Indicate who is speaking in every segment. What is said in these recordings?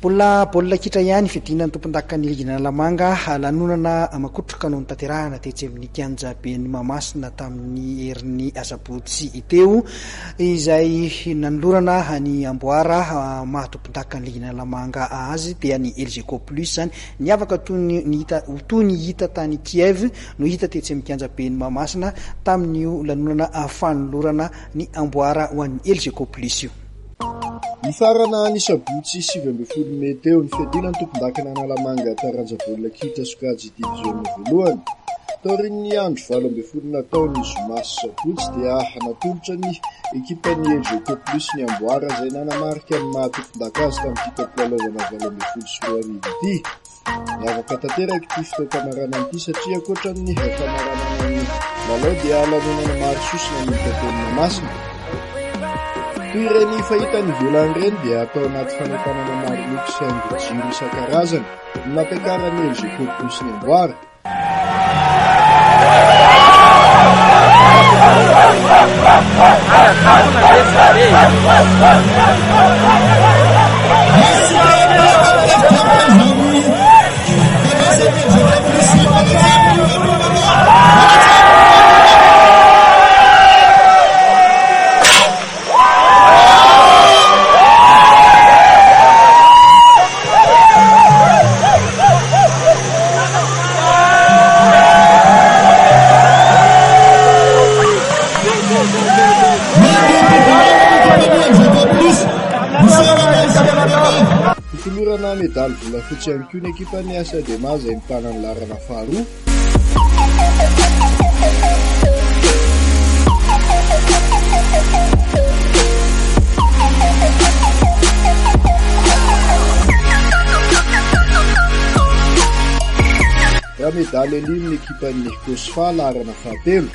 Speaker 1: baolina kitra ihany fiadiana ny tompondakany ligin'Analamanga lanonana makotroka no nitanterahana tetsy amin'ny kianjan'i Mahamasina tamin'ny herin'ny sabotsy teo izay nanolorana ny amboara maha tompondakany ligin'Analamanga azy dia ny LGK plus zany ny avaka toy ny hita tany Kiev no hita tetsy amin'ny kianjan'i Mahamasina tamin'io lanonana fanolorana ny amboara ho an'ny LGK plus io.
Speaker 2: Ny farana ny sabotsy 7 Mey teo ny fiadiana ny tompondakany Analamanga taranja baolina kitra sokajy diviziona voalohany. Taorin'ny andro 12 natao ny zoma sabotsy dia natolotra ny ekipan'ny LGK plus ny amboara izay nanamarika ny maha tompondaka azy tamin'ity tampilalaovana 12 sy 13 ity. Miavaka tanteraka ity fitaokamarana ity satria ankoatran'ny famaranana ny lalao dia lanonana maro sosina ny tanten'ny Mahamasina. Toy ireny fahitany violany ireny dia atao anaty fanentanana maro loko sy haingo jiro isan-karazany no nampiakarany LGK plus ny amboara. Fitolorana medaly volafotsy ihany koa ny ekipan'ny Asadema izay mitana ny larana faharoa. Raha medaly elimy ny ekipan'ny Kosfa larana fahatelo.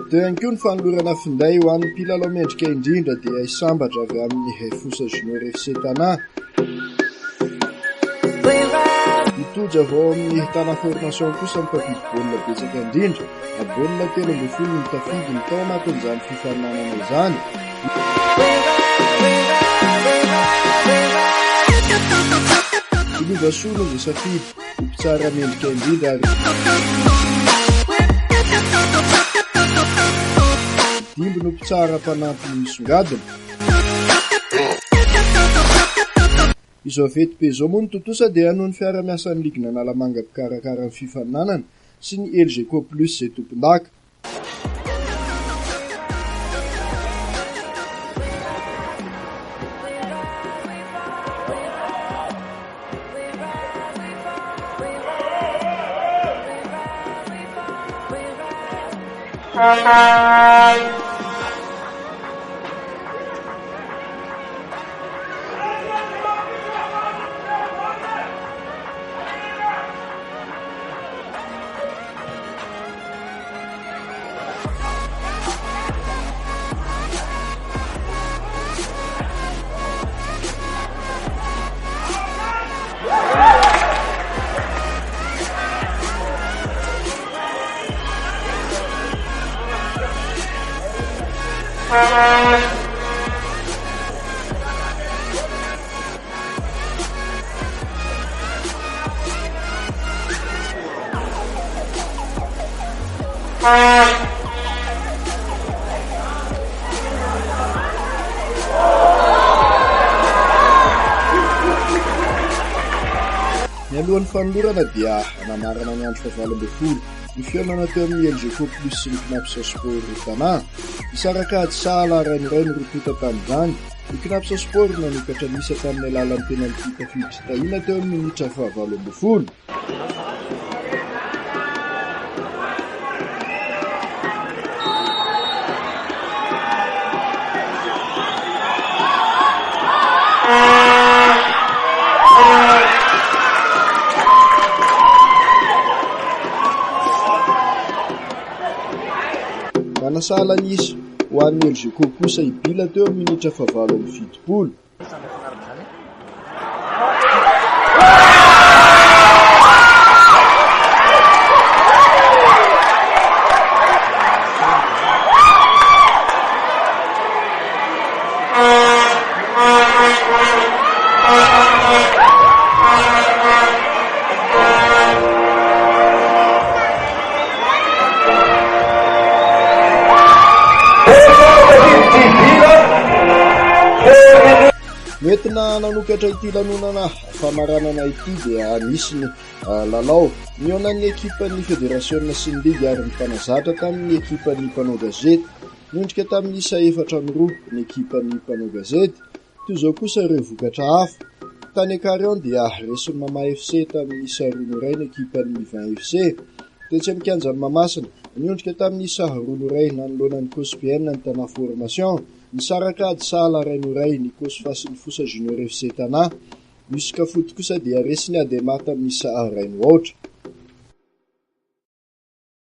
Speaker 2: Teo ihany koa ny fanolorana finday ho an'ny mpilalao mendrika indrindra dia isambatra avy amin'ny fosa junior FC Tana. Mitoja avao amin'ny Tana formation kosa mipavidy baolina betsaka indrindra. Baolina 13 ny mitafidy ny tao anatin'izany fifaninanana izany. Ilovasoa no safidy mpitsara mendrika indrindra dimby no mpitsara mpanampy misongadina. Izo avety be izao moa ny totosa dia noho ny fiara-miasan'ny ligin'Analamanga mpikarakara ny fifaninanana sy ny LGK plus izay tompondaka. Ny alohan'ny fanolorana dia namarana ny andro 12 ny fiainana teo amin'ny LGK plus sy ny kinapsa sport Tana. Isaraka ady sahala rairay ny rotota tamin'izany. Ny kinapsa sport nanokatra nisa tamin'ny alalan'ny penalty tafiditra tahina teo amin'ny minitra 12. Manasala nisy ho an'ny LGK kosa ibila teo amin'ny minitra 7. Nentina nanokatra ity lanonana famaranana ity dia nisy ny lalao nionan'ny ekipan'ny federasiona sy ny ligy ary ny mpanazatra tamin'ny ekipan'ny mpanao gazety, nondrika tamin'ny isa 4-2 ny ekipan'ny mpanao gazety. Toy izao kosa ireo vokatra hafa. Tany Akarion dia reson'ny Mama FC tamin'ny isa 2-1 ny ekipan'ny 20 FC. Tetsy amin'ny kianjan'i Mahamasina niondrika tamin'ny isa 2-1 nanoloana ny COSPN ny Tana Formation. Ny sarakady sahala 1-1 ny Kosfa sy ny Fosa Junior FC Tana. Misy kafoty kosa dia resy ny Adema tamin'ny isa 1-8.